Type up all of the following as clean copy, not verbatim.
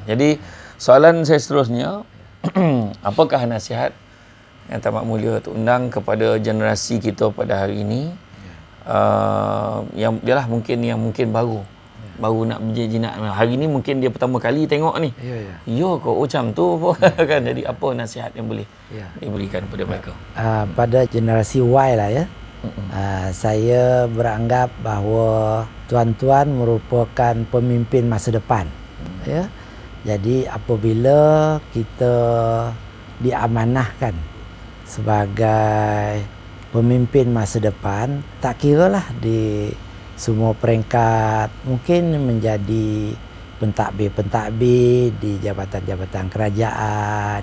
Jadi soalan saya seterusnya, apakah nasihat yang Tamat Mulia Tok Undang kepada generasi kita pada hari ini, yang ialah mungkin baru nak berjinak hari ni, mungkin dia pertama kali tengok ni. Ya kok macam tu kan. Jadi apa nasihat yang boleh diberikan kepada mereka? Pada generasi Y lah ya. Saya beranggap bahawa tuan-tuan merupakan pemimpin masa depan. Ya. Jadi apabila kita diamanahkan sebagai pemimpin masa depan, tak kiralah di semua peringkat, mungkin menjadi pentadbir-pentadbir di jabatan-jabatan kerajaan,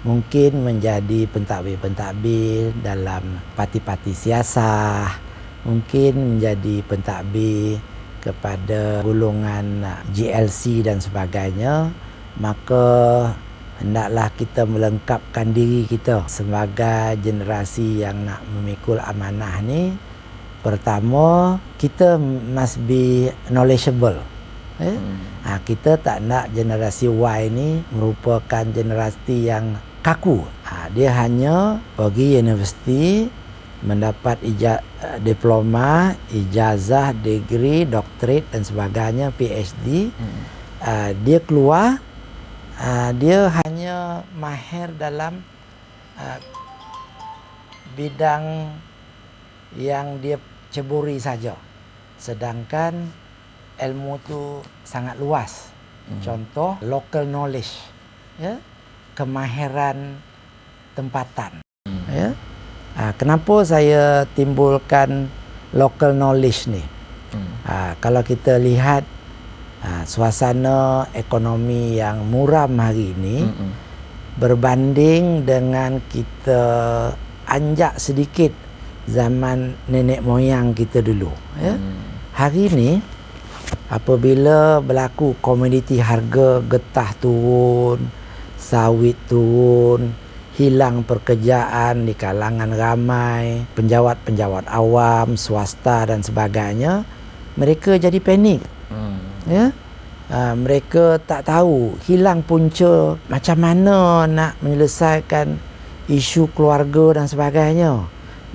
mungkin menjadi pentadbir-pentadbir dalam parti-parti siasah, mungkin menjadi pentadbir kepada golongan GLC dan sebagainya, maka hendaklah kita melengkapkan diri kita sebagai generasi yang nak memikul amanah ni. Pertama, kita must be knowledgeable. Kita tak nak generasi Y ni merupakan generasi yang kaku. Dia hanya pergi universiti, mendapat diploma, ijazah, degree, doktorat dan sebagainya, PhD. Dia keluar, dia hanya mahir dalam bidang yang dia ceburi saja. Sedangkan ilmu tu sangat luas. Contoh, local knowledge, ya, kemahiran tempatan. Ya. Kenapa saya timbulkan local knowledge ni? Kalau kita lihat suasana ekonomi yang muram hari ini, berbanding dengan kita anjak sedikit zaman nenek moyang kita dulu. Ya. Hari ini, apabila berlaku komoditi harga getah turun, sawit turun, hilang pekerjaan di kalangan ramai, penjawat-penjawat awam, swasta dan sebagainya, mereka jadi panik. Ya? Mereka tak tahu, hilang punca macam mana nak menyelesaikan isu keluarga dan sebagainya.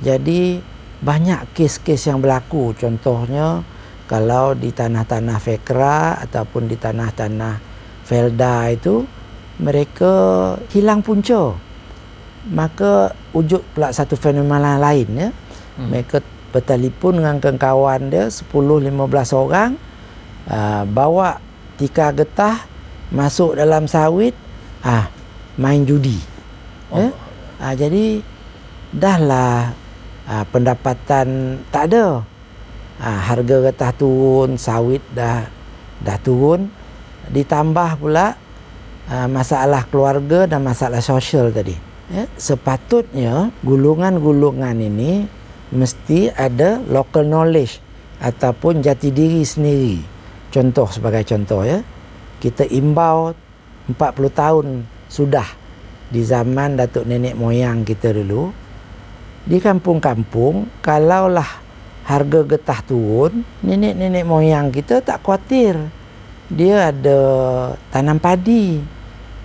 Jadi banyak kes-kes yang berlaku. Contohnya, kalau di tanah-tanah Fekra ataupun di tanah-tanah Felda itu, mereka hilang punca. Maka wujud pula satu fenomena lain, ya. Mereka bertelefon dengan kawan dia 10-15 orang, bawa tikar getah masuk dalam sawit, main judi. Jadi dahlah pendapatan tak ada. Harga getah turun, sawit dah turun, ditambah pula masalah keluarga dan masalah sosial tadi. Ya, sepatutnya golongan-golongan ini mesti ada local knowledge ataupun jati diri sendiri. Sebagai contoh, ya, kita imbau 40 tahun sudah di zaman datuk nenek moyang kita dulu, di kampung-kampung kalaulah harga getah turun, nenek-nenek moyang kita tak khawatir. Dia ada tanam padi,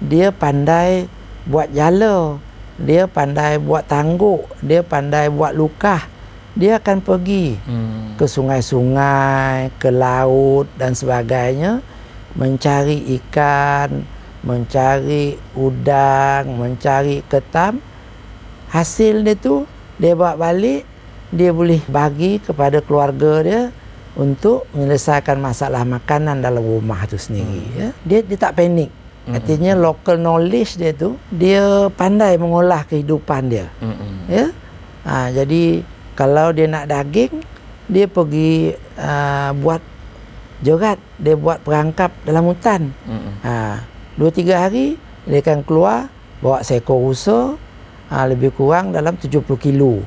dia pandai buat jala, dia pandai buat tangguk, dia pandai buat lukah. Dia akan pergi ke sungai-sungai, ke laut dan sebagainya, mencari ikan, mencari udang, mencari ketam. Hasil dia tu dia bawa balik, dia boleh bagi kepada keluarga dia untuk menyelesaikan masalah makanan dalam rumah tu sendiri. Ya. Dia tak panik. Artinya local knowledge dia tu, dia pandai mengolah kehidupan dia. Ya. Jadi kalau dia nak daging, dia pergi buat jerat, dia buat perangkap dalam hutan. 2-3 hari dia akan keluar bawa seekor rusa, lebih kurang dalam 70 kilo.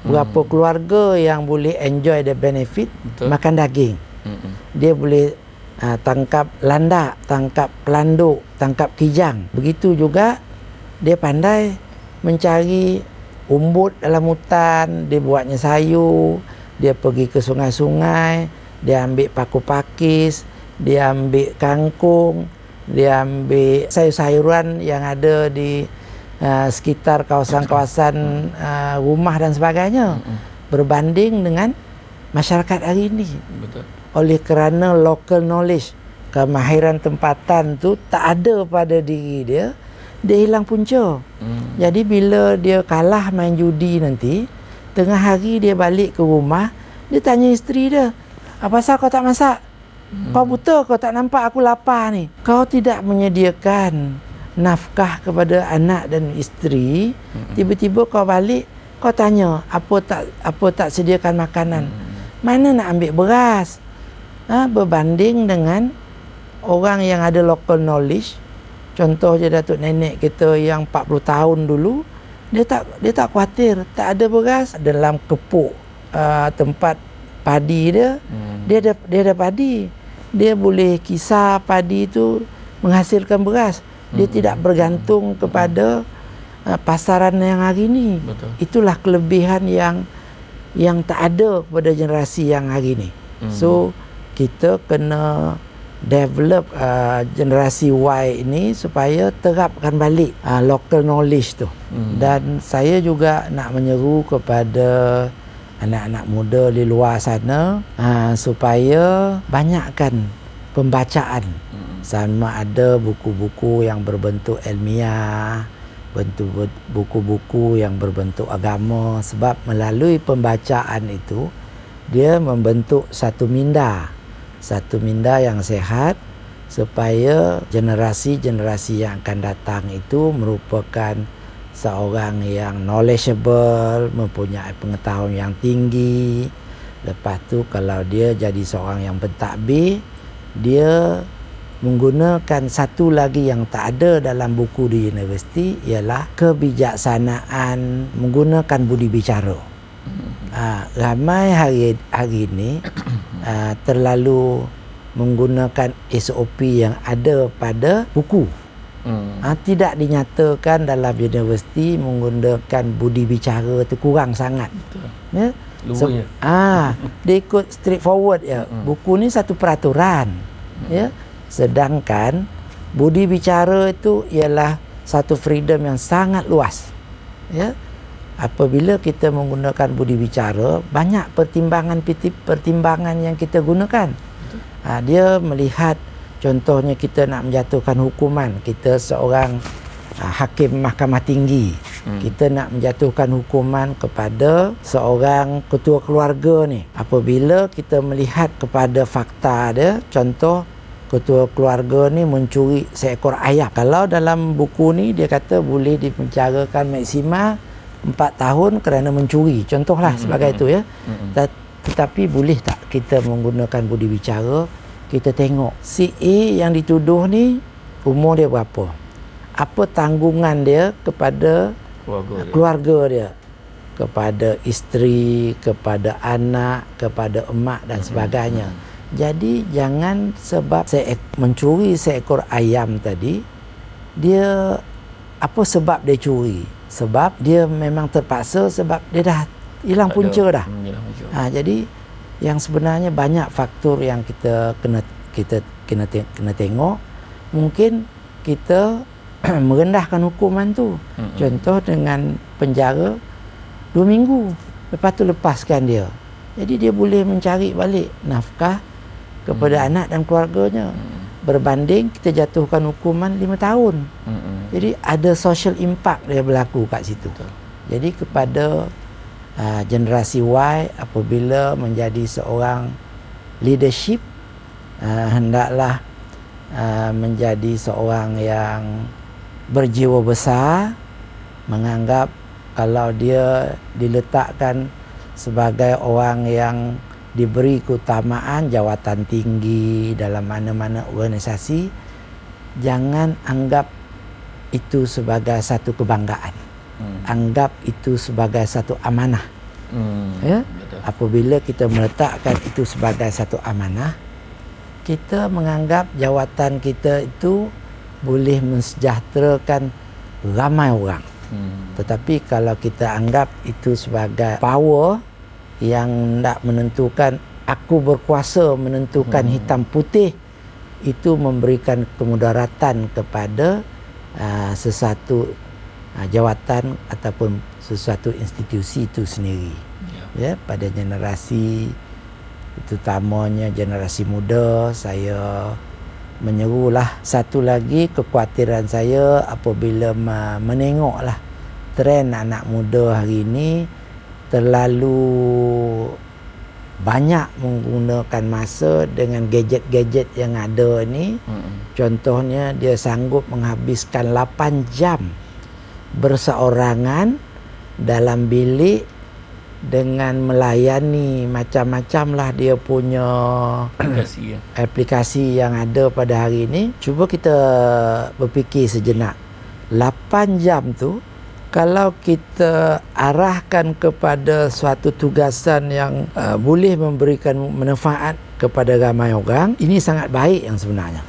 Berapa keluarga yang boleh enjoy the benefit makan daging. Dia boleh tangkap landak, tangkap pelanduk, tangkap kijang. Begitu juga dia pandai mencari umbut dalam hutan, dia buatnya sayur, dia pergi ke sungai-sungai, dia ambil paku pakis, dia ambil kangkung, dia ambil sayur-sayuran yang ada di sekitar kawasan-kawasan rumah dan sebagainya, berbanding dengan masyarakat hari ini. Betul. Oleh kerana local knowledge, kemahiran tempatan tu tak ada pada diri dia, dia hilang punca. Jadi bila dia kalah main judi nanti, tengah hari dia balik ke rumah, dia tanya isteri dia, apa pasal kau tak masak? Kau buta, kau tak nampak aku lapar ni. Kau tidak menyediakan nafkah kepada anak dan isteri, tiba-tiba kau balik, kau tanya apa tak sediakan makanan. Mana nak ambil beras? Berbanding dengan orang yang ada local knowledge. Contoh je datuk nenek kita yang 40 tahun dulu, dia tak khawatir tak ada beras dalam kepuk tempat padi dia. Dia ada padi. Dia boleh kisar padi tu menghasilkan beras. Dia tidak bergantung kepada pasaran yang hari ini. Betul. Itulah kelebihan yang tak ada pada generasi yang hari ini. So kita kena develop generasi Y ini supaya terapkan balik local knowledge tu. Dan saya juga nak menyeru kepada anak-anak muda di luar sana supaya banyakkan pembacaan. Sama ada buku-buku yang berbentuk ilmiah, buku-buku yang berbentuk agama, sebab melalui pembacaan itu dia membentuk satu minda yang sehat, supaya generasi-generasi yang akan datang itu merupakan seorang yang knowledgeable, mempunyai pengetahuan yang tinggi. Lepas tu kalau dia jadi seorang yang pentadbir, dia menggunakan satu lagi yang tak ada dalam buku di universiti, ialah kebijaksanaan, menggunakan budi bicara. Ramai hari ini terlalu menggunakan SOP yang ada pada buku. Tidak dinyatakan dalam universiti menggunakan budi bicara itu kurang sangat. Ya? Dia ikut straightforward ya. Buku ni satu peraturan. Ya. Sedangkan budi bicara itu ialah satu freedom yang sangat luas. Ya. Apabila kita menggunakan budi bicara, banyak pertimbangan yang kita gunakan. Dia melihat, contohnya kita nak menjatuhkan hukuman, kita seorang hakim mahkamah tinggi, kita nak menjatuhkan hukuman kepada seorang ketua keluarga ni. Apabila kita melihat kepada fakta dia, contoh ketua keluarga ni mencuri seekor ayam. Kalau dalam buku ni dia kata boleh dipenjarakan maksimal 4 tahun kerana mencuri, contohlah sebagai itu ya. Tetapi boleh tak kita menggunakan budi bicara, kita tengok si A yang dituduh ni umur dia berapa, apa tanggungan dia kepada keluarga dia, kepada isteri, kepada anak, kepada emak dan sebagainya. Jadi jangan sebab mencuri seekor ayam tadi, dia apa sebab dia curi? Sebab dia memang terpaksa, sebab dia dah hilang punca dah. Jadi yang sebenarnya banyak faktor yang kita kena tengok. Mungkin kita merendahkan hukuman tu. Contoh dengan penjara 2 minggu, lepas tu lepaskan dia. Jadi dia boleh mencari balik nafkah kepada anak dan keluarganya. Berbanding kita jatuhkan hukuman 5 tahun. Jadi ada social impact dia berlaku kat situ. Jadi kepada generasi Y, apabila menjadi seorang leadership, hendaklah menjadi seorang yang berjiwa besar, menganggap kalau dia diletakkan sebagai orang yang diberi keutamaan jawatan tinggi dalam mana-mana organisasi, jangan anggap itu sebagai satu kebanggaan. Anggap itu sebagai satu amanah. Ya? Apabila kita meletakkan itu sebagai satu amanah, kita menganggap jawatan kita itu boleh mensejahterakan ramai orang. Tetapi kalau kita anggap itu sebagai power yang nak menentukan, aku berkuasa menentukan hitam putih, itu memberikan kemudaratan kepada sesuatu jawatan ataupun sesuatu institusi itu sendiri. Ya, pada generasi, terutamanya generasi muda, saya menyerulah. Satu lagi kekhawatiran saya apabila menengoklah trend anak muda hari ini terlalu banyak menggunakan masa dengan gadget-gadget yang ada ni. Contohnya dia sanggup menghabiskan 8 jam berseorangan dalam bilik dengan melayani macam-macam lah dia punya aplikasi yang ada pada hari ini. Cuba kita berfikir sejenak. 8 jam tu kalau kita arahkan kepada suatu tugasan yang boleh memberikan manfaat kepada ramai orang, ini sangat baik yang sebenarnya.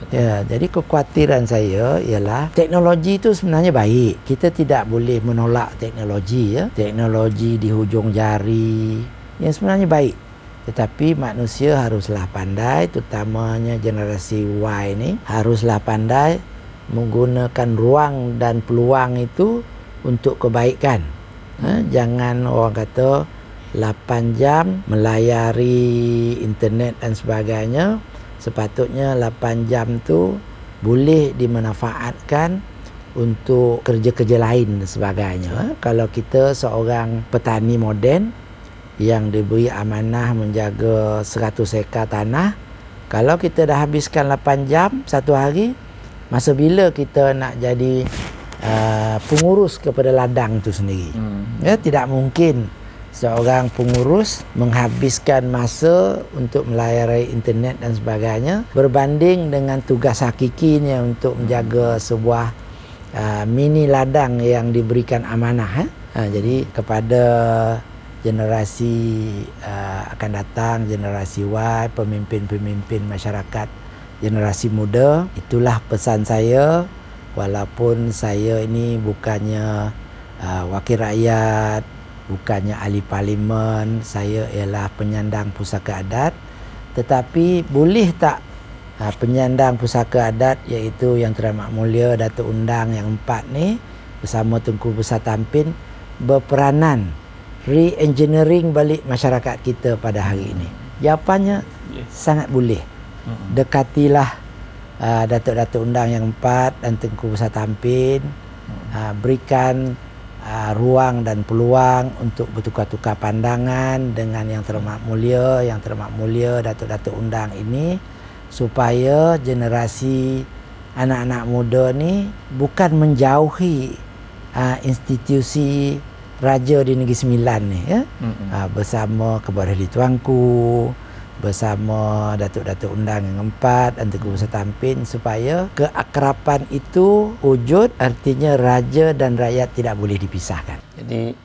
Ya, jadi kekhawatiran saya ialah teknologi itu sebenarnya baik. Kita tidak boleh menolak teknologi, ya. Teknologi di hujung jari yang sebenarnya baik. Tetapi manusia haruslah pandai, terutamanya generasi Y ini haruslah pandai menggunakan ruang dan peluang itu untuk kebaikan. Jangan orang kata 8 jam melayari internet dan sebagainya. Sepatutnya 8 jam tu boleh dimanfaatkan untuk kerja-kerja lain dan sebagainya. Kalau kita seorang petani moden yang diberi amanah menjaga 100 hektar tanah, kalau kita dah habiskan 8 jam satu hari, masa bila kita nak jadi pengurus kepada ladang tu sendiri? Ya, tidak mungkin seorang pengurus menghabiskan masa untuk melayari internet dan sebagainya berbanding dengan tugas hakikinya untuk menjaga sebuah mini ladang yang diberikan amanah. Jadi kepada generasi akan datang, generasi Y, pemimpin-pemimpin masyarakat generasi muda, itulah pesan saya. Walaupun saya ini bukannya wakil rakyat, bukannya ahli parlimen, saya ialah penyandang pusaka adat. Tetapi boleh tak penyandang pusaka adat, iaitu Yang Teramat Mulia Datuk Undang yang 4 ni bersama Tunku Besar Tampin berperanan re-engineering balik masyarakat kita pada hari ini? Jawapannya sangat boleh. Dekatilah Datuk-Datuk Undang yang 4 dan Tunku Besar Tampin, berikan ruang dan peluang untuk bertukar-tukar pandangan dengan Yang Teramat Mulia Datuk-Datuk Undang ini, supaya generasi anak-anak muda ni bukan menjauhi institusi Raja di Negeri Sembilan ni, ya. Bersama Kepada Ahli Tuanku, bersama Datuk-Datuk Undang yang 4 dan Tunku Besar Tampin, supaya keakraban itu wujud. Artinya raja dan rakyat tidak boleh dipisahkan. Jadi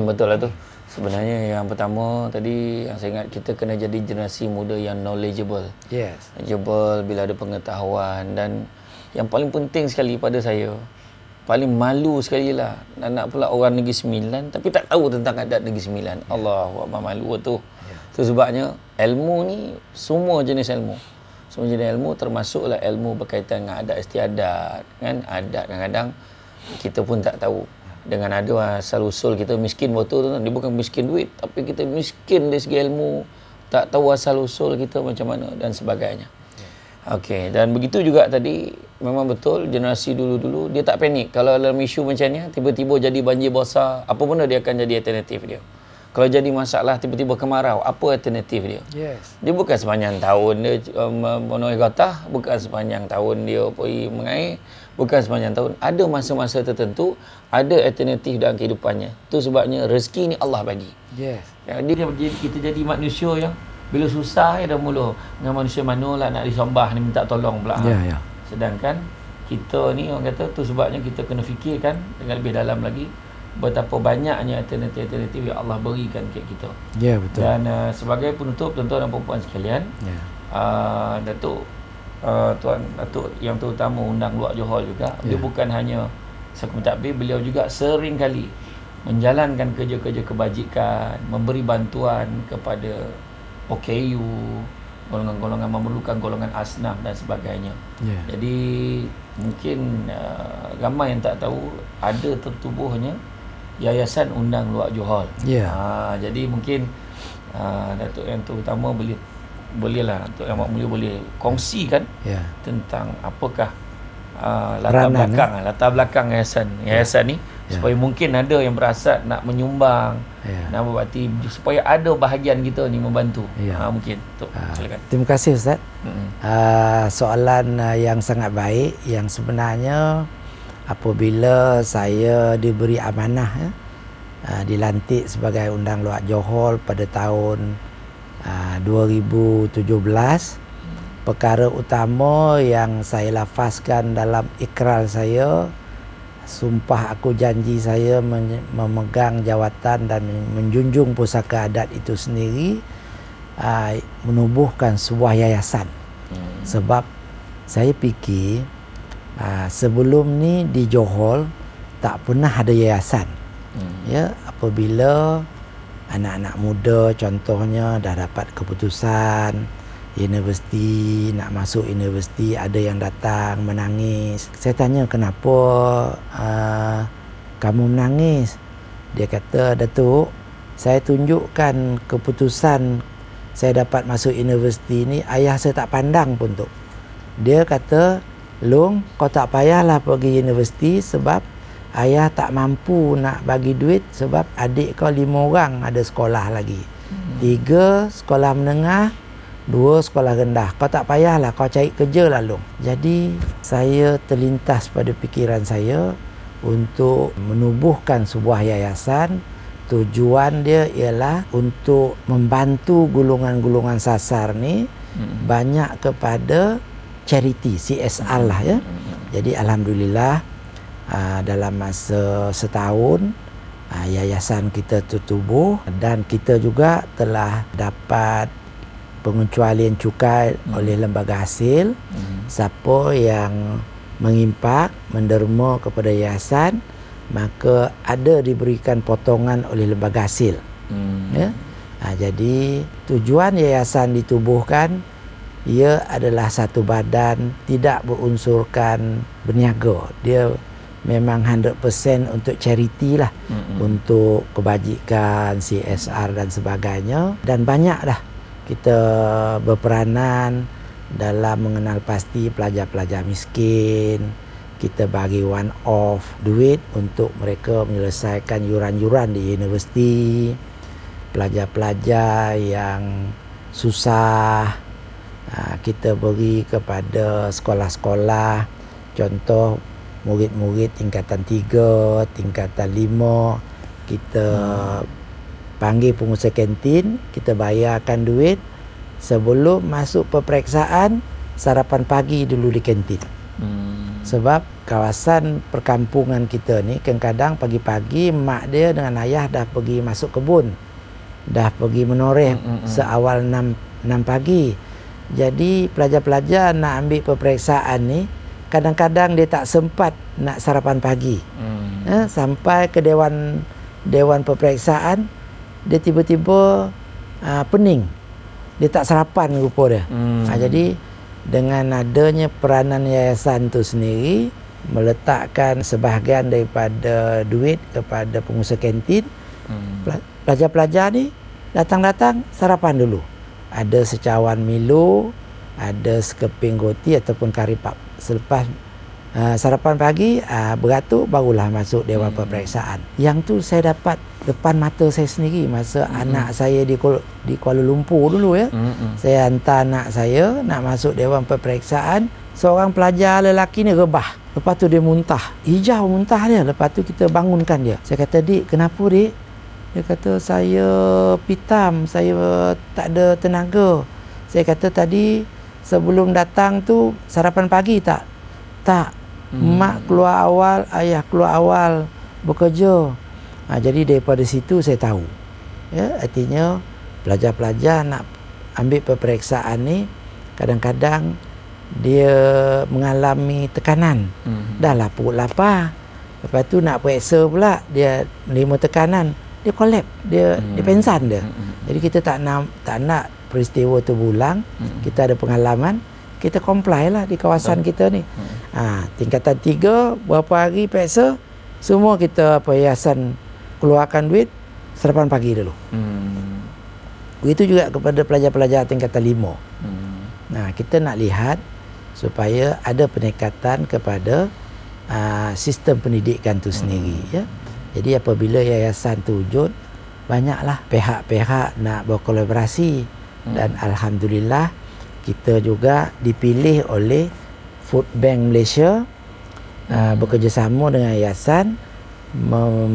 betul lah tu. Sebenarnya yang pertama tadi yang saya ingat, kita kena jadi generasi muda yang knowledgeable. Yes. Knowledgeable bila ada pengetahuan. Dan yang paling penting sekali pada saya, paling malu sekali lah nak pula orang Negeri Sembilan tapi tak tahu tentang adat Negeri Sembilan. Allahu Akbar, malu tu. Itu sebabnya ilmu ni semua jenis ilmu. Semua jenis ilmu termasuklah ilmu berkaitan dengan adat istiadat, kan? Adat kadang-kadang kita pun tak tahu. Dengan ada asal usul kita miskin betul tu, dia bukan miskin duit, tapi kita miskin dari segi ilmu, tak tahu asal usul kita macam mana dan sebagainya. Okey, dan begitu juga tadi memang betul generasi dulu-dulu dia tak panik kalau dalam isu macam ni tiba-tiba jadi banjir besar, apa benda dia akan jadi alternatif dia. Kalau jadi masalah tiba-tiba kemarau, apa alternatif dia? Yes. Dia bukan sepanjang tahun dia memenuhi gatah, bukan sepanjang tahun dia pergi mengair, bukan sepanjang tahun. Ada masa-masa tertentu, ada alternatif dalam kehidupannya. Itu sebabnya rezeki ni Allah bagi. Yes. Kita jadi manusia yang bila susah dah mula dengan manusia mana lah nak disembah ni, minta tolong pula. Ya. Sedangkan kita ni orang kata tu sebabnya kita kena fikirkan dengan lebih dalam lagi betapa banyaknya alternatif-alternatif yang Allah berikan kepada kita. Ya, betul. Dan sebagai penutup, tuan-tuan dan puan-puan sekalian, Datuk yang terutama Undang Luak Johor juga, dia bukan hanya sekutu mentadbir, beliau juga sering kali menjalankan kerja-kerja kebajikan, memberi bantuan kepada OKU, golongan-golongan memerlukan golongan asnaf dan sebagainya. Jadi mungkin ramai yang tak tahu ada tertubuhnya Yayasan Undang Luak Johor. Jadi mungkin Datuk Yang Terutama bolehlah Datuk Yang Mulia boleh kongsikan tentang apakah latar belakang yayasan ni, supaya mungkin ada yang berasat nak menyumbang, nak berbakti, supaya ada bahagian kita ni membantu. Mungkin silakan. Terima kasih Ustaz. Soalan yang sangat baik, yang sebenarnya apabila saya diberi amanah dilantik sebagai Undang Luak Johor pada tahun 2017, perkara utama yang saya lafazkan dalam ikrar saya, sumpah aku janji saya memegang jawatan dan menjunjung pusaka adat itu sendiri, menubuhkan sebuah yayasan. Sebab saya fikir sebelum ni di Johor tak pernah ada yayasan. Apabila anak-anak muda contohnya dah dapat keputusan universiti, nak masuk universiti, ada yang datang menangis. Saya tanya, kenapa kamu menangis? Dia kata, Datuk, saya tunjukkan keputusan saya dapat masuk universiti ni, ayah saya tak pandang pun tu. Dia kata, Long, kau tak payahlah pergi universiti sebab ayah tak mampu nak bagi duit sebab adik kau 5 orang ada sekolah lagi. 3 sekolah menengah, 2 sekolah rendah. Kau tak payahlah, kau cari kerja lah Long. Jadi saya terlintas pada fikiran saya untuk menubuhkan sebuah yayasan. Tujuan dia ialah untuk membantu golongan-golongan sasar ni banyak kepada charity, CSR lah ya. Jadi alhamdulillah dalam masa setahun yayasan kita tertubuh dan kita juga telah dapat pengecualian cukai oleh lembaga hasil. Siapa yang mengimpak, menderma kepada yayasan, maka ada diberikan potongan oleh lembaga hasil. Jadi tujuan yayasan ditubuhkan, ia adalah satu badan tidak berunsurkan berniaga. Dia memang 100% untuk charity lah, untuk kebajikan, CSR dan sebagainya. Dan banyak dah kita berperanan dalam mengenal pasti pelajar-pelajar miskin. Kita bagi one off duit untuk mereka menyelesaikan yuran-yuran di universiti. Pelajar-pelajar yang susah, kita beri kepada sekolah-sekolah. Contoh, murid-murid tingkatan 3, tingkatan 5, kita panggil pengusaha kantin, kita bayarkan duit. Sebelum masuk peperiksaan, sarapan pagi dulu di kantin. Sebab kawasan perkampungan kita ni kadang-kadang pagi-pagi mak dia dengan ayah dah pergi masuk kebun, dah pergi menoreh seawal 6 pagi. Jadi pelajar-pelajar nak ambil peperiksaan ni, kadang-kadang dia tak sempat nak sarapan pagi. Sampai ke dewan peperiksaan, dia tiba-tiba pening. Dia tak sarapan rupa dia. Jadi dengan adanya peranan yayasan tu sendiri, meletakkan sebahagian daripada duit kepada pengusaha kantin, pelajar-pelajar ni datang-datang sarapan dulu. Ada secawan Milo, ada sekeping roti ataupun kari pap. Selepas sarapan pagi, beratur, barulah masuk dewan peperiksaan. Yang tu saya dapat depan mata saya sendiri masa anak saya di Kuala Lumpur dulu ya. Saya hantar anak saya nak masuk dewan peperiksaan. Seorang pelajar lelaki ni rebah. Lepas tu dia muntah. Hijau muntah dia. Lepas tu kita bangunkan dia. Saya kata, Dik, kenapa Dik? Dia kata, saya pitam, saya tak ada tenaga. Saya kata, tadi sebelum datang tu sarapan pagi tak? Tak. Mak keluar awal, ayah keluar awal bekerja. Jadi daripada situ saya tahu. Ya, artinya pelajar-pelajar nak ambil peperiksaan ni kadang-kadang dia mengalami tekanan. Dah lah perut lapar. Lepas tu nak periksa pula, dia menerima tekanan, dia collapse, dia pengsan dia. Jadi kita tak nak peristiwa tu berulang, kita ada pengalaman, kita comply lah di kawasan kita ni. Tingkatan 3 berapa hari peksa, semua kita yayasan keluarkan duit sarapan pagi dulu. Begitu juga kepada pelajar-pelajar tingkatan 5. Kita nak lihat supaya ada peningkatan kepada sistem pendidikan tu sendiri, ya. Jadi apabila yayasan tu wujud, banyaklah pihak-pihak nak berkolaborasi, dan alhamdulillah kita juga dipilih oleh Food Bank Malaysia bekerjasama dengan yayasan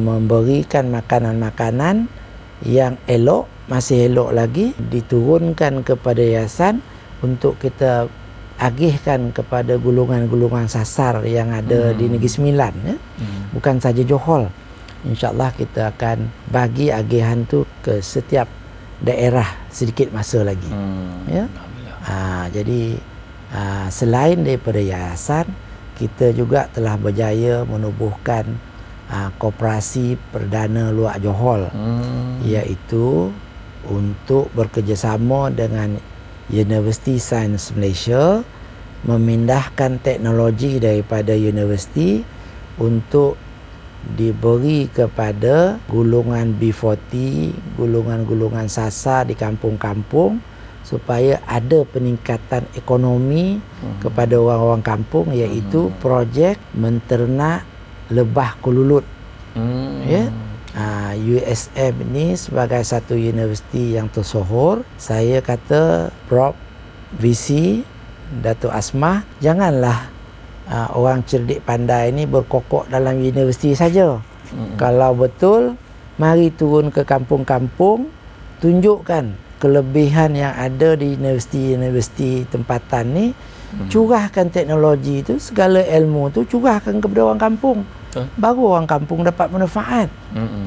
memberikan makanan-makanan yang elok, masih elok lagi, diturunkan kepada yayasan untuk kita agihkan kepada golongan-golongan sasar yang ada di Negeri Sembilan, ya. Bukan saja Johor. InsyaAllah kita akan bagi agihan tu ke setiap daerah sedikit masa lagi. Ya. Jadi selain daripada yayasan, kita juga telah berjaya menubuhkan koperasi perdana luar Johor, iaitu untuk bekerjasama dengan Universiti Sains Malaysia memindahkan teknologi daripada universiti untuk diberi kepada golongan B40, golongan-golongan sasar di kampung-kampung, supaya ada peningkatan ekonomi kepada orang-orang kampung, iaitu projek menternak lebah kululut. Ya. USM ni sebagai satu universiti yang tersohor, saya kata Prof VC Datuk Asmah, janganlah orang cerdik pandai ni berkokok dalam universiti saja. Kalau betul, mari turun ke kampung-kampung, tunjukkan kelebihan yang ada di universiti-universiti tempatan ni, curahkan teknologi tu, segala ilmu tu curahkan kepada orang kampung. Baru orang kampung dapat manfaat.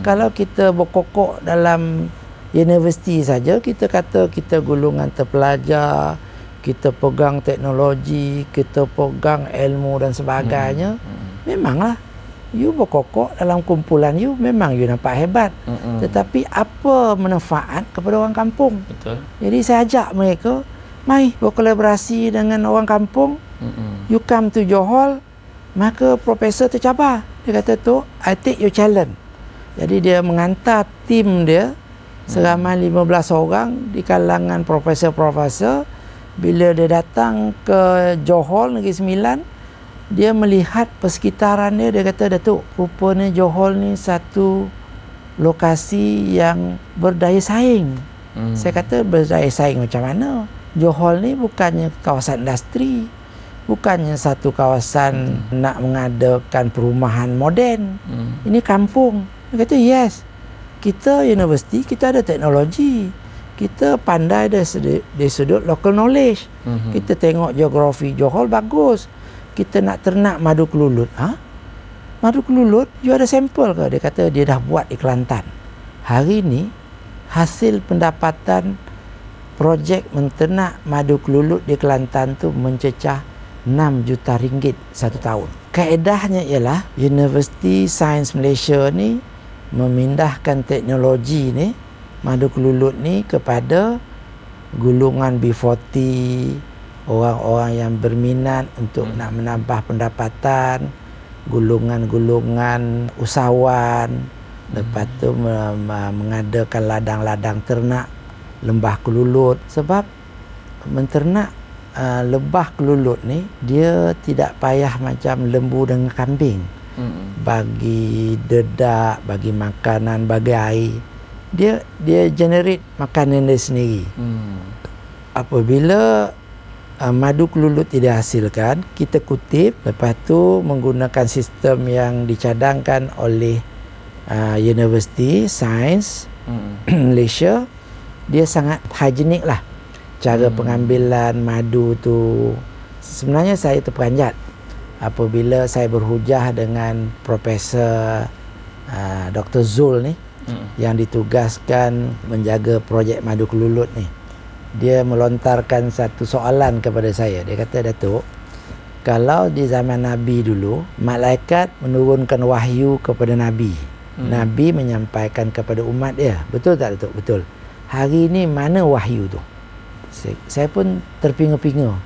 Kalau kita berkokok dalam universiti saja, kita kata kita golongan terpelajar, kita pegang teknologi, kita pegang ilmu dan sebagainya, memanglah you berkokok dalam kumpulan you, memang you nampak hebat. Tetapi apa manfaat kepada orang kampung? Betul. Jadi saya ajak mereka, mai berkolaborasi dengan orang kampung. You come to Johor. Maka profesor tercabar. Dia kata, tu, I take your challenge. Jadi dia mengantar tim dia seramai 15 orang di kalangan profesor-profesor. Bila dia datang ke Johor, Negeri Sembilan, dia melihat persekitaran dia. Dia kata, Datuk, rupanya Johor ni satu lokasi yang berdaya saing. Saya kata, berdaya saing macam mana? Johor ni bukannya kawasan industri, bukannya satu kawasan nak mengadakan perumahan moden. Ini kampung. Dia kata, yes, kita universiti, kita ada teknologi, kita pandai dari sudut local knowledge. Kita tengok geografi Johor bagus. Kita nak ternak madu kelulut. Madu kelulut, you ada sampel ke? Dia kata dia dah buat di Kelantan. Hari ni hasil pendapatan projek menternak madu kelulut di Kelantan tu mencecah 6 juta ringgit satu tahun. Kaedahnya ialah Universiti Sains Malaysia ni memindahkan teknologi ni, madu kelulut ni, kepada golongan B40, orang-orang yang berminat untuk nak menambah pendapatan, golongan-golongan usahawan, lepas tu mengadakan ladang-ladang ternak lembah kelulut. Sebab menternak lebah kelulut ni, dia tidak payah macam lembu dengan kambing. Bagi dedak, bagi makanan, bagi air, dia generate makanan dia sendiri. Apabila madu kelulut tidak hasilkan, kita kutip, lepas tu menggunakan sistem yang dicadangkan oleh Universiti Sains Malaysia. Dia sangat higienik lah cara pengambilan madu tu. Sebenarnya saya terperanjat apabila saya berhujah dengan Profesor Dr. Zul ni, yang ditugaskan menjaga projek madu kelulut ni. Dia melontarkan satu soalan kepada saya. Dia kata, Datuk, kalau di zaman Nabi dulu, malaikat menurunkan wahyu kepada Nabi, Nabi menyampaikan kepada umat dia, betul tak Datuk? Betul. Hari ni mana wahyu tu? Saya pun terpinga-pinga.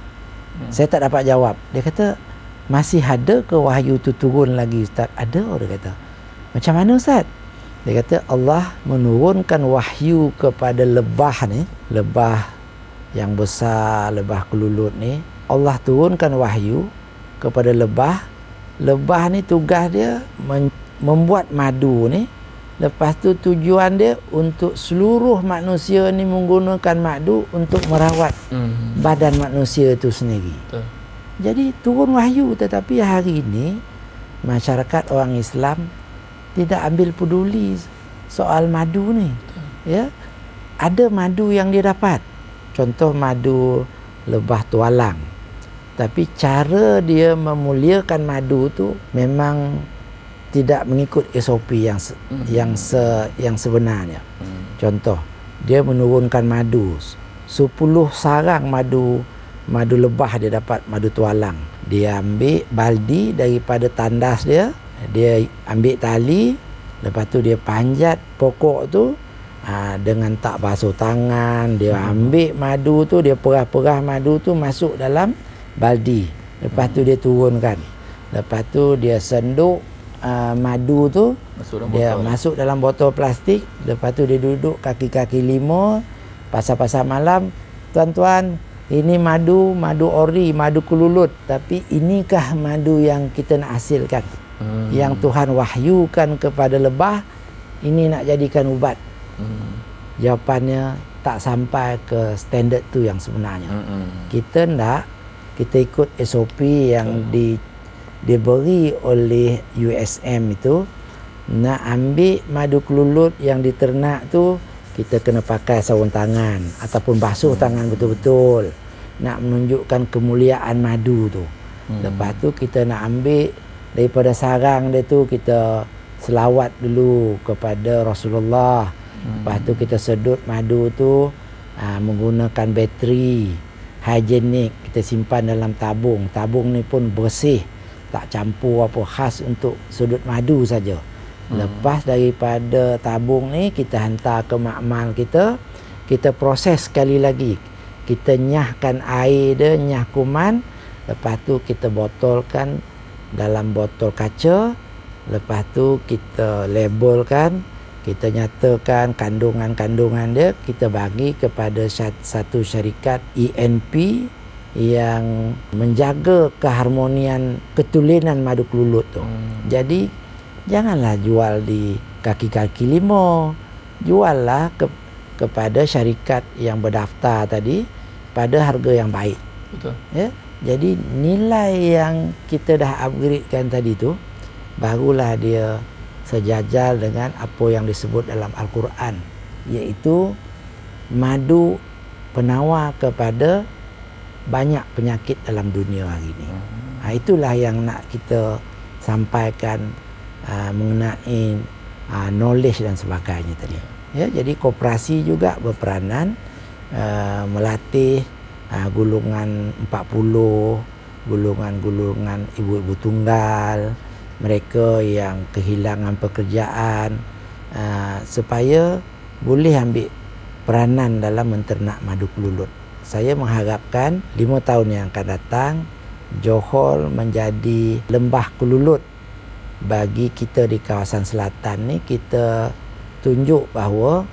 Saya tak dapat jawab. Dia kata, masih ada ke wahyu tu turun lagi Ustaz? Ada, dia kata. Macam mana Ustaz? Dia kata Allah menurunkan wahyu kepada lebah ni, lebah yang besar, lebah kelulut ni. Allah turunkan wahyu kepada lebah. Lebah ni tugas dia membuat madu ni. Lepas tu tujuan dia untuk seluruh manusia ni menggunakan madu untuk merawat badan manusia itu sendiri. Betul. Jadi turun wahyu, tetapi hari ini masyarakat orang Islam tidak ambil peduli soal madu ni. Ya. Ada madu yang dia dapat. Contoh madu lebah tualang. Tapi cara dia memuliakan madu tu memang tidak mengikut SOP yang sebenarnya. Contoh, dia menurunkan madu 10 sarang madu lebah dia dapat, madu tualang. Dia ambil baldi daripada tandas dia ambil tali, lepas tu dia panjat pokok tu dengan tak basuh tangan. Dia ambil madu tu, dia perah-perah madu tu masuk dalam baldi. Lepas tu dia turunkan. Lepas tu dia senduk madu tu masuk dalam botol plastik. Lepas tu dia duduk kaki-kaki 5 pasal-pasal malam, tuan-tuan, ini madu ori, madu kelulut, tapi inikah madu yang kita nak hasilkan, yang Tuhan wahyukan kepada lebah, ini nak jadikan ubat. Jawapannya tak sampai ke standard tu yang sebenarnya. Kita ikut SOP yang diberi oleh USM itu. Nak ambil madu kelulut yang diternak tu, kita kena pakai sarung tangan ataupun basuh tangan betul-betul. Nak menunjukkan kemuliaan madu tu. Lepas tu kita nak ambil daripada sarang dia tu, kita selawat dulu kepada Rasulullah. Lepas tu kita sedut madu tu menggunakan bateri higienik, kita simpan dalam tabung. Tabung ni pun bersih, tak campur apa, khas untuk sudut madu saja. Lepas daripada tabung ni, kita hantar ke makmal kita proses sekali lagi. Kita nyahkan air dia, nyah kuman. Lepas tu kita botolkan dalam botol kaca. Lepas tu kita labelkan, kita nyatakan kandungan-kandungan dia, kita bagi kepada satu syarikat ENP yang menjaga keharmonian ketulinan madu kelulut tu. Jadi janganlah jual di kaki-kaki 5. Juallah kepada syarikat yang berdaftar tadi pada harga yang baik. Betul. Ya. Jadi nilai yang kita dah upgradekan tadi tu barulah dia sejajar dengan apa yang disebut dalam Al-Quran, iaitu madu penawar kepada banyak penyakit dalam dunia hari ini. Itulah yang nak kita sampaikan mengenai knowledge dan sebagainya tadi. Ya, jadi koperasi juga berperanan melatih golongan 40, golongan ibu-ibu tunggal, mereka yang kehilangan pekerjaan, supaya boleh ambil peranan dalam menternak madu kelulut. Saya mengharapkan 5 tahun yang akan datang, Johor menjadi lembah kelulut bagi kita di kawasan selatan ni. Kita tunjuk bahawa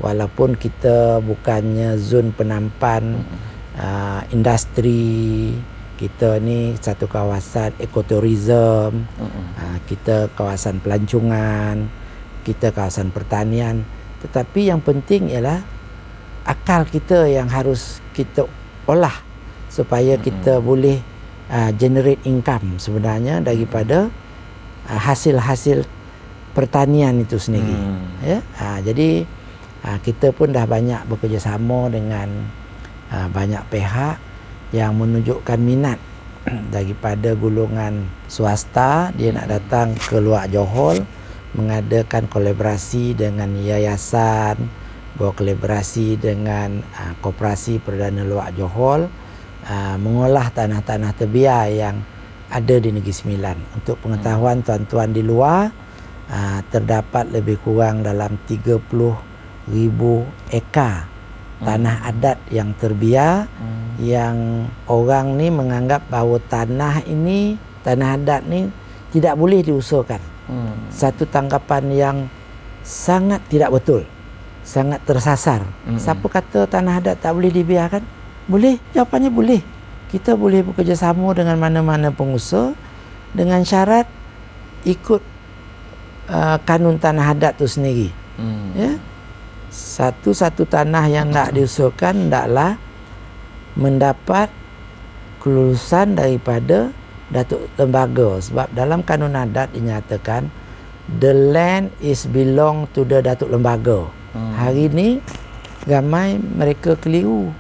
walaupun kita bukannya zon penampan industri, kita ni satu kawasan ekoturism, kita kawasan pelancongan, kita kawasan pertanian, tetapi yang penting ialah akal kita yang harus kita olah supaya kita boleh generate income sebenarnya daripada hasil-hasil pertanian itu sendiri. Ya, jadi kita pun dah banyak bekerjasama dengan banyak pihak yang menunjukkan minat daripada golongan swasta. Dia nak datang ke luar Johor, mengadakan kolaborasi dengan yayasan, berkolaborasi dengan Koperasi Perdana Luar Johor, mengolah tanah-tanah terbiar yang ada di Negeri Sembilan. Untuk pengetahuan tuan-tuan di luar, terdapat lebih kurang dalam 30,000 ekar tanah adat yang terbiar, yang orang ni menganggap bahawa tanah adat ni tidak boleh diusahakan. Satu tanggapan yang sangat tidak betul, sangat tersasar. Siapa kata tanah adat tak boleh dibiarkan? Boleh, jawapannya boleh. Kita boleh bekerjasama dengan mana-mana pengusaha dengan syarat ikut kanun tanah adat tu sendiri. Ya. Satu-satu tanah yang nak diusahakan hendaklah mendapat kelulusan daripada Datuk Lembaga, sebab dalam kanun adat dinyatakan the land is belong to the Datuk Lembaga. Hari ni ramai mereka keliru.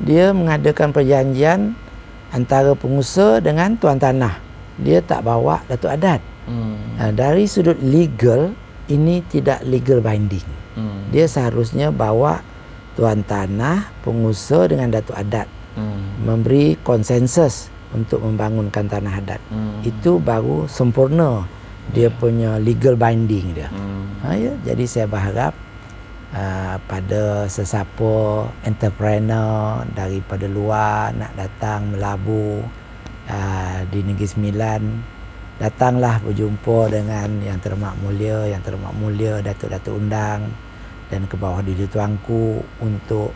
Dia mengadakan perjanjian antara pengusaha dengan tuan tanah. Dia tak bawa Datuk Adat. Dari sudut legal, ini tidak legal binding. Dia seharusnya bawa tuan tanah, pengusaha dengan Datuk Adat, memberi konsensus untuk membangunkan tanah adat. Itu baru sempurna dia punya legal binding dia. Ya, jadi saya berharap pada sesiapa entrepreneur daripada luar nak datang melabur di Negeri Sembilan, datanglah berjumpa dengan Yang Terhormat Mulia Datuk-Datuk Undang dan ke bawah diri tuanku untuk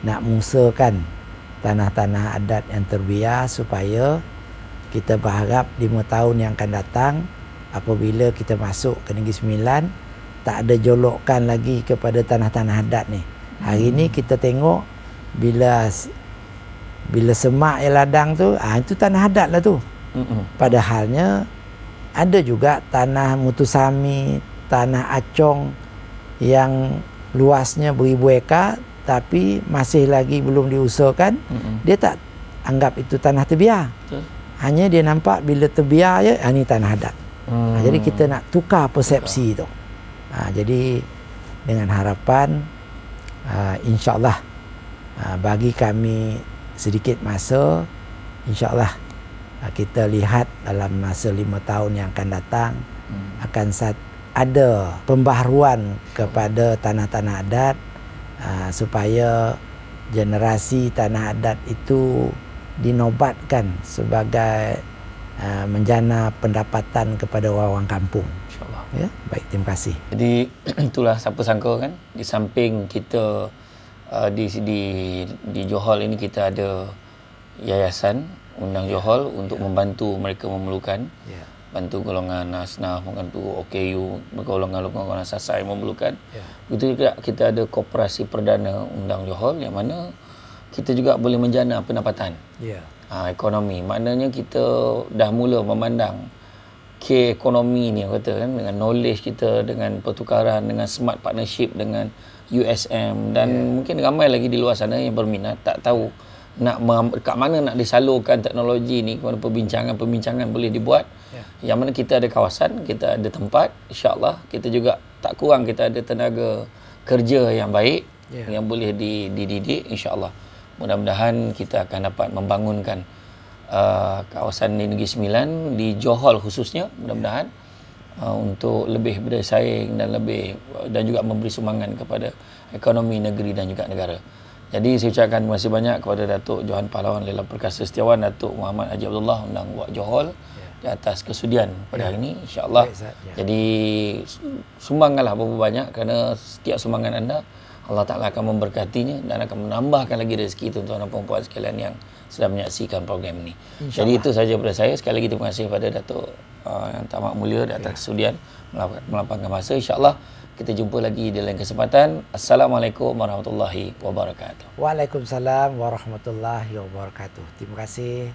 nak mengusahakan tanah-tanah adat yang terbiar, supaya kita berharap 5 tahun yang akan datang apabila kita masuk ke Negeri Sembilan tak ada jolokan lagi kepada tanah-tanah adat ni. Hari ni kita tengok bila semak yang ladang tu, itu tanah adat lah tu. Padahalnya ada juga tanah Mutusami, tanah Acong yang luasnya beribu ekar tapi masih lagi belum diusahakan. Dia tak anggap itu tanah terbiar. Hanya dia nampak bila terbiar je, ini tanah adat. Jadi kita nak tukar persepsi tu. Jadi dengan harapan insya-Allah bagi kami sedikit masa, insya-Allah kita lihat dalam masa 5 tahun yang akan datang akan ada pembaharuan kepada tanah-tanah adat, supaya generasi tanah adat itu dinobatkan sebagai menjana pendapatan kepada orang-orang kampung. InsyaAllah. Ya, baik, terima kasih. Jadi itulah siapa sangka kan, di samping kita di Johor ini kita ada yayasan Undang Johor untuk membantu mereka memerlukan. Bantu golongan asnaf, membantu OKU, golongan-golongan asas yang memerlukan. Begitu juga kita ada Koperasi Perdana Undang Johor yang mana kita juga boleh menjana pendapatan. Ekonomi. Maknanya kita dah mula memandang ekonomi ni kata kan, dengan knowledge kita, dengan pertukaran, dengan smart partnership dengan USM dan mungkin ramai lagi di luar sana yang berminat, tak tahu kat mana nak disalurkan teknologi ni, kepada perbincangan boleh dibuat. Yang mana kita ada kawasan, kita ada tempat, insya-Allah kita juga tak kurang, kita ada tenaga kerja yang baik yang boleh dididik, insya-Allah. Mudah-mudahan kita akan dapat membangunkan kawasan di Negeri Sembilan, di Johor khususnya, mudah-mudahan untuk lebih bersaing dan juga memberi sumbangan kepada ekonomi negeri dan juga negara. Jadi saya ucapkan terima kasih banyak kepada Datuk Johan Pahlawan Lela Perkasa Setiawan, Datuk Muhammad Haji Abdullah Undang Wak Johor di atas kesudian pada hari ini, insya-Allah. Jadi sumbangkanlah berapa banyak, kerana setiap sumbangan anda Allah Ta'ala akan memberkatinya dan akan menambahkan lagi rezeki tuan-tuan dan puan-puan sekalian yang sedang menyaksikan program ini. Jadi itu saja daripada saya. Sekali lagi terima kasih kepada Datuk Yang Terhormat Mulia di atas kesudian melapangkan masa. InsyaAllah kita jumpa lagi di lain kesempatan. Assalamualaikum warahmatullahi wabarakatuh. Waalaikumsalam warahmatullahi wabarakatuh. Terima kasih.